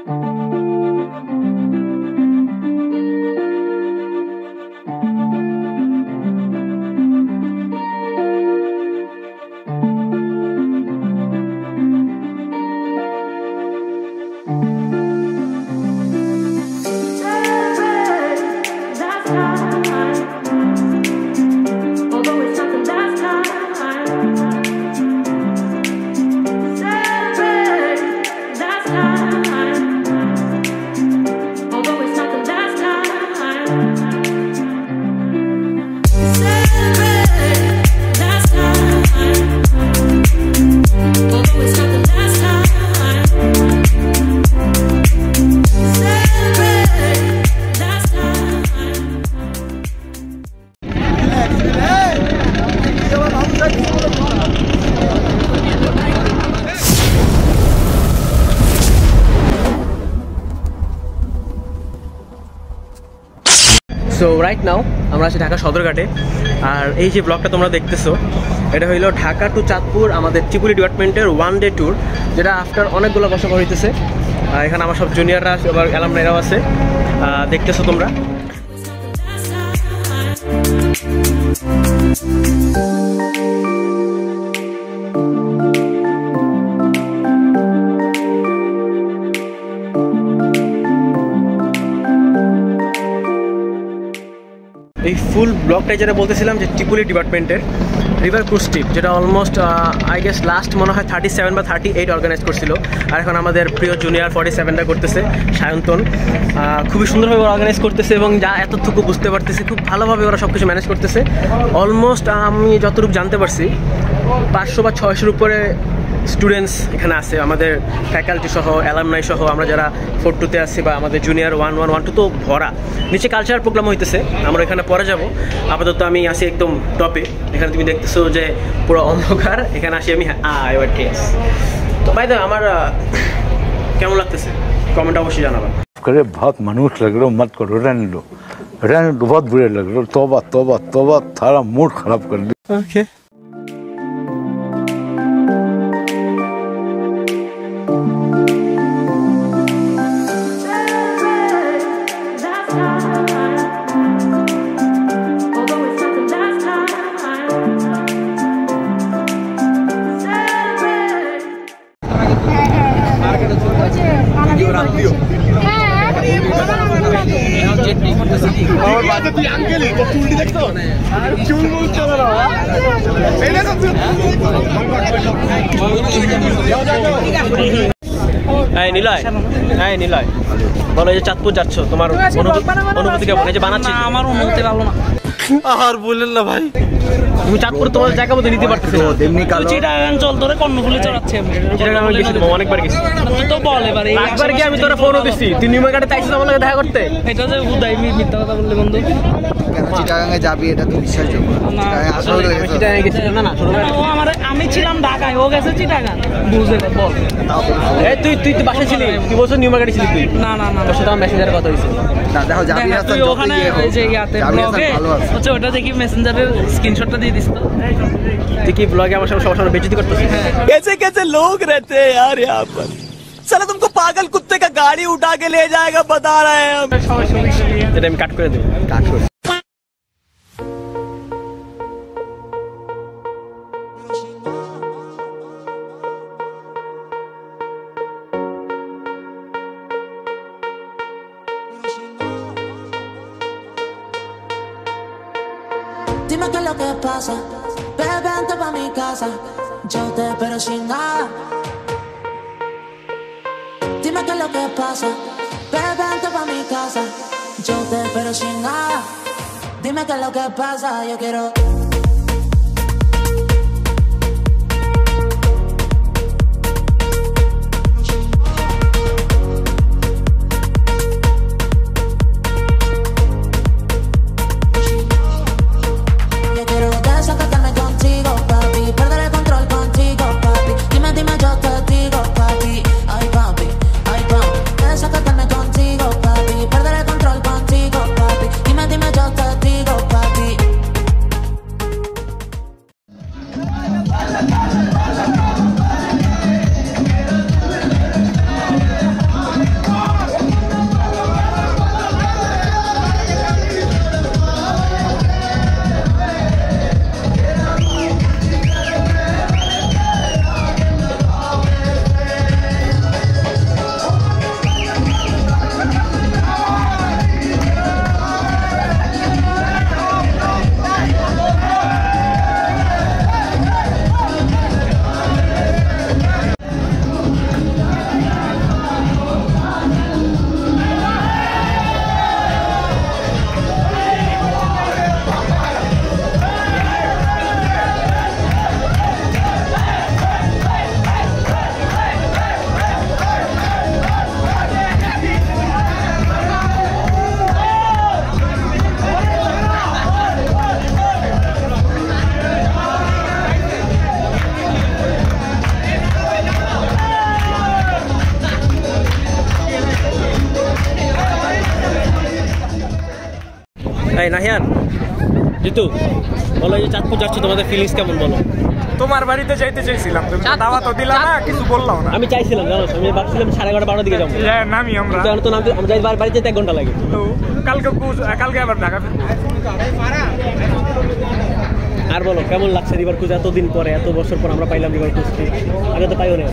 So right now আমরা আছি ঢাকা সদরঘাটে। আর এই যে ব্লগটা তোমরা দেখতেছো এটা হইলো ঢাকা টু চাঁদপুর আমাদের ত্রিপুলি ডিপার্টমেন্টের 1 ডে ট্যুর, যেটা আফটার অনেকগুলো বছর পর হইতেছে। এখানে আমার সব জুনিয়ররা আবার অ্যালামনাইরাও আছে, দেখতেছো তোমরা। এই ফুল ব্লগটাই যেটা বলতেছিলাম যে ত্রিপুলি ডিপার্টমেন্টের রিভার ক্রুজ ট্রিপ, যেটা অলমোস্ট আই গেস লাস্ট মনে হয় 37 বা 38 অর্গানাইজ করছিল। আর এখন আমাদের প্রিয় জুনিয়র 47টা করতেছে সায়ন্তন। খুবই সুন্দরভাবে অর্গানাইজ করতেছে এবং যা এতটুকু বুঝতে পারতেছি খুব ভালোভাবে ওরা সব কিছু ম্যানেজ করতেছে। অলমোস্ট আমি যতটুকু জানতে পারছি 500 বা 600-এর উপরে স্টুডেন্টস এখানে আছে, আমাদের ফ্যাকাল্টি সহ অ্যালামনাই সহ আমরা যারা 4-2-তে আছি বা আমাদের জুনিয়র 1-1, 1-2 তো ভরা। নিচে কালচারাল প্রোগ্রাম হইতেছে, আমরা এখানে পরে যাব। আপাতত আমি আসি একদম টপে। এখানে তুমি দেখতেছো যে পুরো অন্ধকার, এখানে আসি আমি। এবার ঠিক আছে। তো ভাই আমার কেমন লাগতেছে কমেন্ট অবশ্যই জানাবা। करे बहुत मनुष्य लग रहे हो, मत करो, रहने दो, बहुत बुरे लग रहे हो। तौबा तौबा तौबा, थारा मूड खराब कर दिया। ओके নিলয়, হ্যাঁ নিলয় বলো, এই যে চাঁদপুর যাচ্ছ, তোমার অনুভূতি কেমন? এই যে বানাচ্ছি, আমার অনুভূতি ভালো না। আর বললেন না ভাই, তুমি চাঁদপুর তোমার জায়গা মধ্যে নিতে পারতেছো না। তেমনি চিটাগাং চল তোরে কর্ণফুলি চড়াচ্ছে। চিটাগাং আমি গেছি, অনেকবার গেছি। তো বল এবারে একবার কি আমি তোরা ফোনও দিছি, তুই নিউমার্কেটে তাইছিস আমার লাগে দেখা করতে। এটা যে উদয় মিথ্যা কথা বললে বন্ধু। কেন চিটাগাঙে যাবি এটা তো বিশ্বাসযোগ্য না। আসলে চিটাগাং গেছি না, না ও আমি ছিলাম ঢাকায়, ও গেছে চিটাগাং। বুঝে বল এই তুই বাসায় ছিলি, তুই বলছ নিউমার্কেটে ছিলি তুই? না না না, তোর সাথে আমার মেসেঞ্জারে কথা হইছে। না দেখো যাবি তুই ওখানে ওই যে ইয়াতে ব্লগে হচ্ছে ওটা দেখি মেসেঞ্জারের স্ক্রিনশটটা দিয়ে দিস। তো তুই কি ব্লগে আমার সাথে সবার বেইজ্জতি করতেছিস? कैसे कैसे लोग रहते हैं यार यहाँ पर, साला तुमको पागल कुत्ते का गाड़ी उठा के ले जाएगा बता रहे हैं हम। এটা আমি কাট করে দেব, কাট করে। Dime qué es lo que pasa, bebé, vente pa' mi casa, yo te espero sin nada. Dime qué es lo que pasa, bebé, vente pa' mi casa, yo te espero sin nada. Dime qué es lo que pasa, yo quiero. এই নাহিয়ান জিতু বলো, এই যে চাঁদপুর যাচ্ছ, তোমাদের feelings কেমন বলো? তোমার বাড়িতে যাইতে চাইছিলাম, তুমি তো দাওয়াত দিলা না, কিছু বললাম না। আমি চাইছিলাম, জানো আমি ভাবছিলাম 11:30-12টার দিকে যাবো। নামি আমরা তো নাম আমি যাই, বাড়িতে যেতে 1 ঘন্টা লাগে। তো কালকে আবার ঢাকা ফিরবো। আর বলো কেমন লাগছে রিভার ক্রুজ? এতদিন পরে, এত বছর পর আমরা পাইলাম রিভার ক্রুজ, আগে তো পাইও না।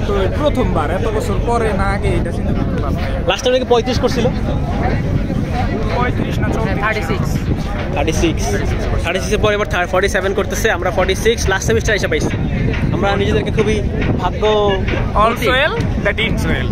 তো প্রথমবার এত বছর পরে না, আগে এটা চিন্তা করতে পারলাম। লাস্ট টাইম নাকি 35 করছিল, 35 না 36 এর পরে এবার 47 করতেছে। আমরা 46 লাস্ট সেমিস্টার এসে পাইছি। আমরা নিজেদেরকে খুবই ভাগ্য also well that it's well.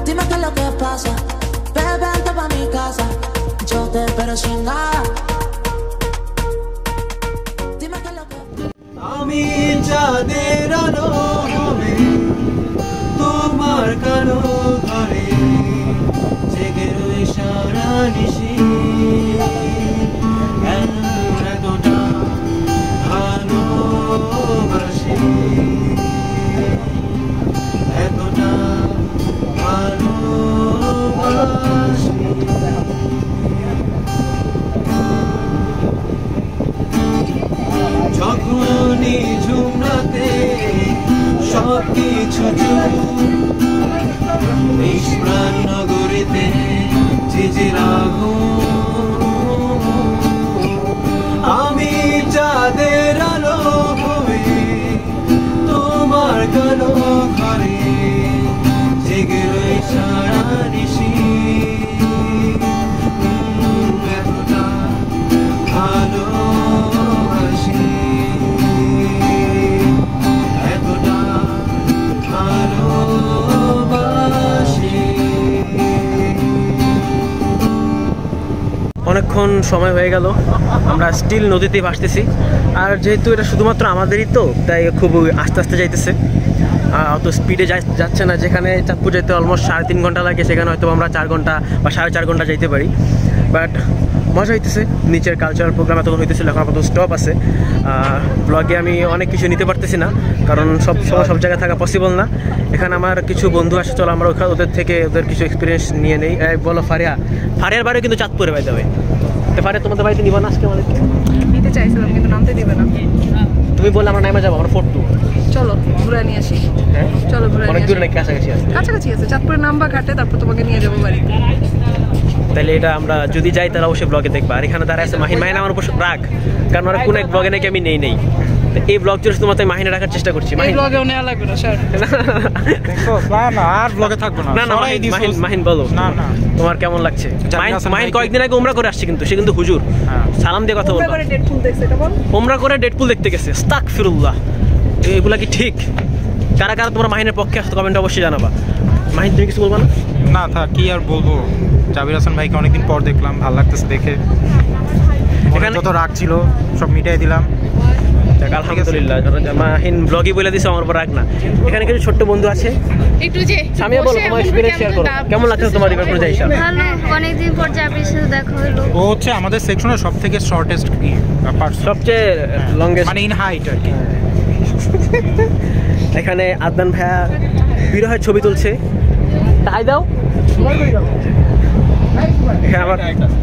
Dime qué es lo que pasa, ven, vente pa' mi casa, yo te espero sin nada. Dime qué es lo que আমি চাঁদের আলো হবে তোমার কালো ঘরে, জেগে রই সারা নিশি, এতটা ভালোবাসি, এতটা ভালোবাসি। যখনই ঝুমরাতে সব কিছু নিষ্প্রাণ নগরীতে ঝিঝির আগুন, আমি চাঁদের আলো হয়ে তোমার কালো ঘরে, জেগে রই সারা নিশি, এতটা ভালোবাসি, এতটা ভালোবাসি। অনেকক্ষণ সময় হয়ে গেল, আমরা স্টিল নদীতে ভাসতেছি। আর যেহেতু এটা শুধুমাত্র আমাদেরই, তো তাই খুব আস্তে আস্তে যাইতেছে, অত স্পিডে যাচ্ছে না। যেখানে চাঁদপুর যেতে অলমোস্ট 3.5 ঘন্টা লাগে, সেখানে হয়তো আমরা 4 ঘন্টা বা 4.5 ঘন্টা যাইতে পারি। বাট মজা হইতেছে, নিচের কালচারাল প্রোগ্রাম এতক্ষণ হইতেছিল, এখন আপাতত স্টপ আছে। ব্লগে আমি অনেক কিছু নিতে পারতেছি না, কারণ সব সময় সব জায়গায় থাকা পসিবল না। এখানে আমার কিছু বন্ধু আসে, চলো আমরা ওদের থেকে ওদের কিছু এক্সপিরিয়েন্স নিয়ে নেই। বলো ফারিয়ার বাড়িও কিন্তু চাঁদপুরে বাই দেবে। তো ফারিয়া তোমাদের বাড়িতে নিবা না আজকে? আমাদেরকে নিতে চাইছিলাম কিন্তু নামতে দিবে না। তুমি বললে আমরা নামে যাবো, আমরা 4-2। চলো ঘুরে নিয়ে আসি। হ্যাঁ চলো ঘুরে অনেক দূরে নাকি? কাছাকাছি আছে, কাছাকাছি আছে। চাঁদপুরের নামবা ঘাটে, তারপর তোমাকে নিয়ে যাবো বাড়িতে। তাহলে এটা আমরা যদি যাই তাহলে অবশ্যই ব্লগে দেখবা। আর এখানে দাঁড়ায় আছে মাহিন। মাহিন আমার উপর রাগ, কারণ ওরা কোনো এক ব্লগে নাকি আমি নেই। তো এই ব্লগ জুড়ে শুধুমাত্র মাহিনে রাখার চেষ্টা করছি। এই ব্লগেও নেওয়া লাগবে না স্যার। না আর ব্লগে থাকবো না। না মাহিন বলো, না তোমার কেমন লাগছে? মাহিন কয়েকদিন আগে উমরা করে আসছে, কিন্তু সে কিন্তু হুজুর, সালাম দিয়ে কথা বলবো। উমরা করে ডেডপুল দেখছে, এটা বল। উমরা করে ডেডপুল দেখতে গেছে, আস্তাগফিরুল্লাহ। এগুলা কি ঠিক? কারা কারা তোমরা মাহিনের পক্ষে আসতো কমেন্টে অবশ্যই জানাবা। মাহিন তুমি কিছু বলবা না? না থাক, কি আর বলবো। জাবির হাসান ভাইকে অনেকদিন পর দেখলাম, ভালো লাগতেছে দেখে। এখানে যত রাগ ছিল সব মিটাই দিলাম। আলহামদুলিল্লাহ, মাহিন ব্লগই বলে দিছে, আমার উপর রাগ না। এখানে কিছু ছোট্ট বন্ধু আছে, একটু যে সামিয়া বলো তোমার এক্সপেরিয়েন্স শেয়ার করো। কেমন লাগছে তোমার রিভার ক্রুজে আইসা? ভালো, অনেকদিন পর জাবির সাথে দেখা হলো। ও হচ্ছে আমাদের সেকশনের সবথেকে শর্টেস্ট পারসন, সবচেয়ে লংগেস্ট, মানে ইন হাইট আর কি। এখানে আদনান ভাইয়া বিরহের ছবি তুলছে, তাই দাও। হ্যাঁ, আমার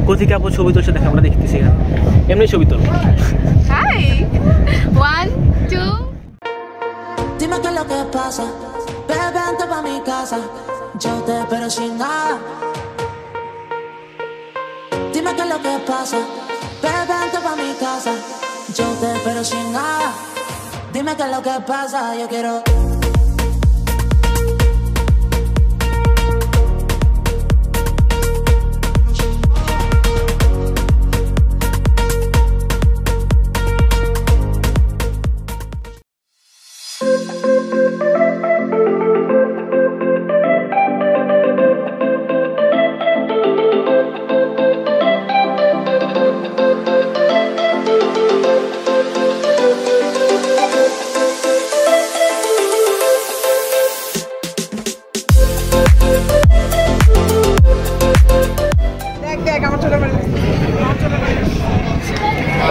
কথিকা আপু ছবি তুলছে, দেখে আমরা দেখতেছি। এমনি ছবি তোল। Hi 1 2 Dime qué es lo que pasa, ven, vente pa' mi casa, yo te espero sin nada. Dime qué es lo que pasa, ven, vente pa' mi casa, yo te espero sin nada. Dime qué es lo que pasa, yo quiero.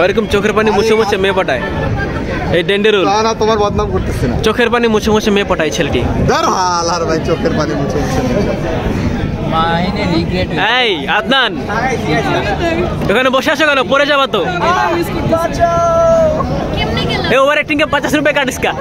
ওইরকম চোখের পানি মুছে মুছে মেয়ে পটায় এই ডেন্ডেরুল না তোমার বদনাম করতেছে না চোখের পানি মুছে মুছে মেয়ে পটায় ছেলেটি ধর হালার ভাই চোখের পানি মুছে মুছে এই আদনান এখানে বসে আছো কেন পড়ে যাবা তো ए ओवर एक्टिंग के 50 रुपए काट इसका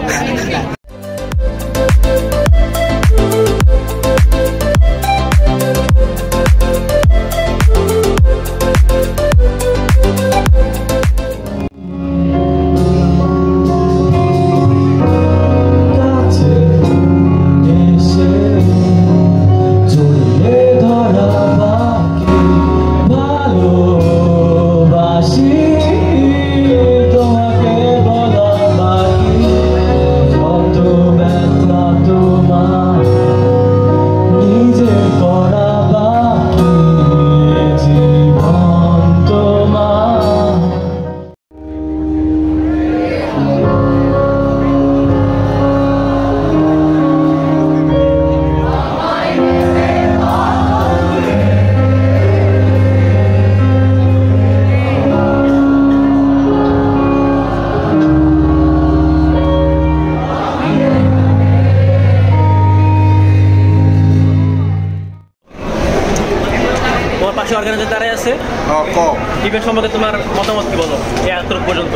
ইভেন্ট সম্বন্ধে তোমার মতামত কি বলো এত পর্যন্ত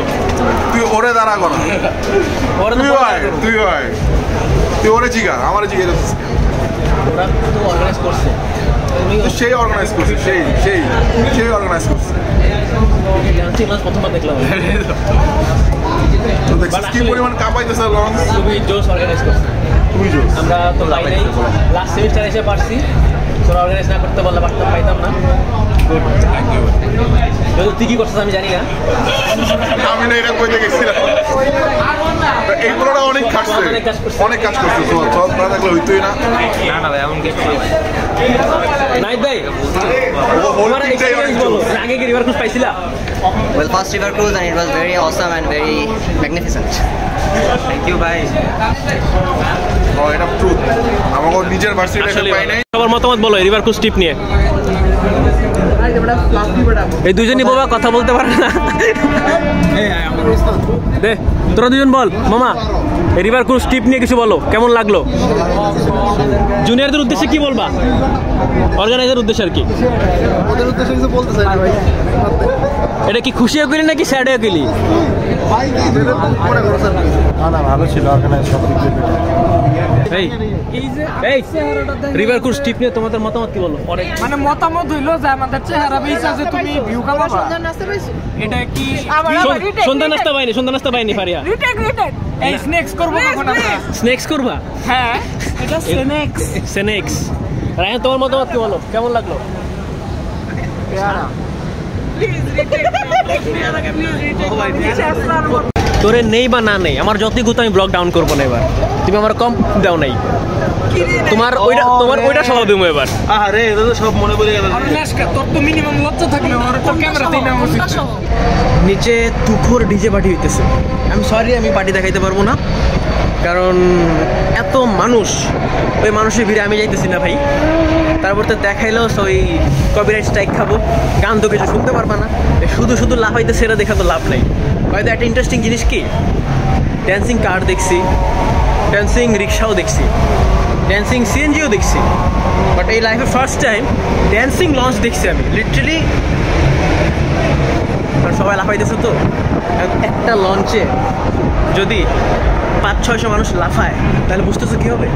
তুই ওরে দাঁড়া কর তুই ওরে জিগা আমার জিগা ওরা তো অর্গানাইজ করছে সেই অর্গানাইজ করছে সেই অর্গানাইজ করছে প্রথমবার দেখলাম কি পরিমাণ কাঁপাইতেছে লঞ্চ খুবই জোস অর্গানাইজ করছে আমরা তো লাস্ট সেমিস্টার এসে পারছি তোরা অর্গানাইজ না করতে বললে পাইতাম না তুই কি করছিস আমি জানি না আমি না এটা কইতে গেছিলাম এইগুলোটা অনেক খাটছে অনেক কাজ করছে সব না থাকলে হইতোই না না ভাই এমন কিছু নাইট ভাই তোমার এক্সপেরিয়েন্স বলো আগে কি রিভার ক্রুজ পাইছিলা Well, first river cruise and it was very awesome and very magnificent. Thank you, bhai. এটা ট্রুথ আমাকে নিজের ভার্সিটিতে পাই নাই সবার মতামত বলো রিভার ক্রুজ ট্রিপ নিয়ে এই দুজনই বাবা কথা বলতে পারে না দে তোরা দুজন বল মামা এই রিভার ক্রুজ ট্রিপ নিয়ে কিছু বলো কেমন লাগলো জুনিয়রদের উদ্দেশ্যে কি বলবা অর্গানাইজার উদ্দেশ্যে আর কি ওদের উদ্দেশ্যে কিছু বলতে চাই না ভাই এটা কি খুশিও করি নাকি স্যাডও করি ভাই কি দিলে মনে করো স্যার না ভালো ছিল অর্গানাইজ সব দিক দিয়ে এই রিভার ক্রুজ ট্রিপ নিয়ে তোমাদের মতামত কি বলো মানে মতামত হইলো যে আমাদের চেহারা বেশি আছে তুমি ভিউ কামাবা এটা কি সন্ধ্যা নাস্তা পাইনি ফারিয়া এই স্ন্যাক্স করব কখন আমরা স্ন্যাক্স করবা হ্যাঁ এটা স্ন্যাক্স রায়ন তোমার মতামত কি বলো কেমন লাগলো তোরে নেই বা না নেই আমার যতই গুতো আমি ব্লগ ডাউন করবো না এবার তুমি আমার কম দাও নাই তোমার ওইটা সবাই দেবো এবার আরে এটা তো সব মনে পড়ে গেল তোর তো মিনিমাম লজ্জা থাকলে ওর তো ক্যামেরাতেই নাম উচিত নিচে তুখোর ডিজে পার্টি হইতেছে আমি সরি আমি পার্টি দেখাইতে পারবো না কারণ এত মানুষ ওই মানুষের ভিড়ে আমি যাইতেছি না ভাই তারপর তো দেখাইলো ওই কপিরাইট স্ট্রাইক খাবো গান তো কিছু শুনতে পারবা না শুধু লাফাইতে সেটা দেখা তো লাভ নাই হয়তো একটা ইন্টারেস্টিং জিনিস কি ড্যান্সিং কার দেখছি ড্যান্সিং রিক্সাও দেখছি ড্যান্সিং সিএনজিও দেখছি বাট এই লাইফে ফার্স্ট টাইম ড্যান্সিং লঞ্চ দেখছি আমি লিটারালি সবাই লাফাইতেছে তো একটা লঞ্চে যদি 500-600 মানুষ লাফায় তাহলে বুঝতেছো কী হবে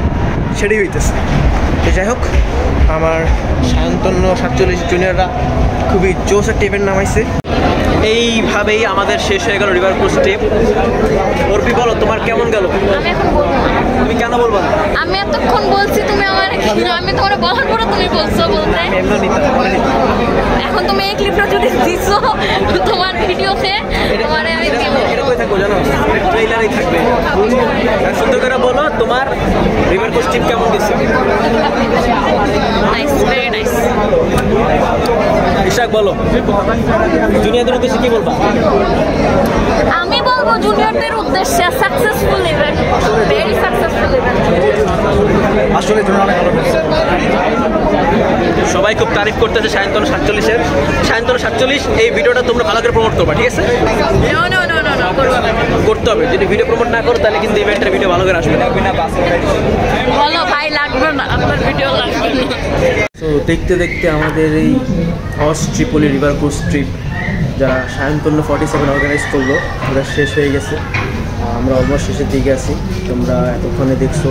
সেটাই হইতেছে যাই হোক আমার সায়ন্তন্য 47 জুনিয়ররা খুবই জোস একটা ইভেন্ট নামাইছে এইভাবেই আমাদের শেষ হয়ে গেল রিভার ক্রুজ ট্রিপ অর্পি বলো তোমার কেমন গেল আমি এখন বলবো তুমি কেন বলবো না আমি এতক্ষণ বলছি তুমি আমার আমি তোমার বলার পরে তুমি বলছো বলতে এখন তুমি এই ক্লিপটা যদি দিছো তোমার ভিডিওতে তোমারে আমি দিব এটা কই থাকবো জানো ট্রেইলারেই থাকবে সুন্দর করে বলো তোমার রিভার ক্রুজ ট্রিপ কেমন গেছে নাইস ভেরি নাইস ইশাক বলো জুনিয়রদের উদ্দেশ্যে কি বলবা আমি বলবো জুনিয়রদের উদ্দেশ্যে successful event very successful event আসলে সবাই খুব তারিফ করতেছে সায়ন্তন 47-এর 41 এই ভিডিওটা তোমরা ভালো করে প্রমোট করবা, ঠিক আছে? করতে হবে, যদি ভিডিও প্রমোট না করো তাহলে কিন্তু ইভেন্টের ভিডিও ভালো করে আসবে না। বলো ভাই লাগবে না, আপনার ভিডিও লাগবে না। তো দেখতে দেখতে আমাদের এই হর্স ট্রিপলি রিভার ক্রুজ ট্রিপ যারা সায়ন্তন্য 47 অর্গানাইজ করলো ওটা শেষ হয়ে গেছে। আমরা অলমোস্ট শেষের দিকে আছি। তোমরা এতক্ষণে দেখছো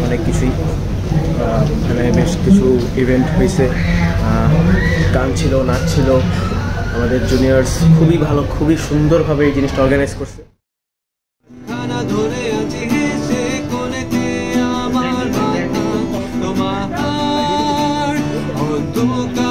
অনেক কিছুই, এখানে বেশ কিছু ইভেন্ট হয়েছে, গান ছিল, নাচ ছিল। আমাদের জুনিয়র্স খুবই ভালো, খুবই সুন্দরভাবে এই জিনিসটা অর্গানাইজ করছে। খানা ধরে আছি হেসে কোণেতে আমার মাথা তোমার অন্ধকার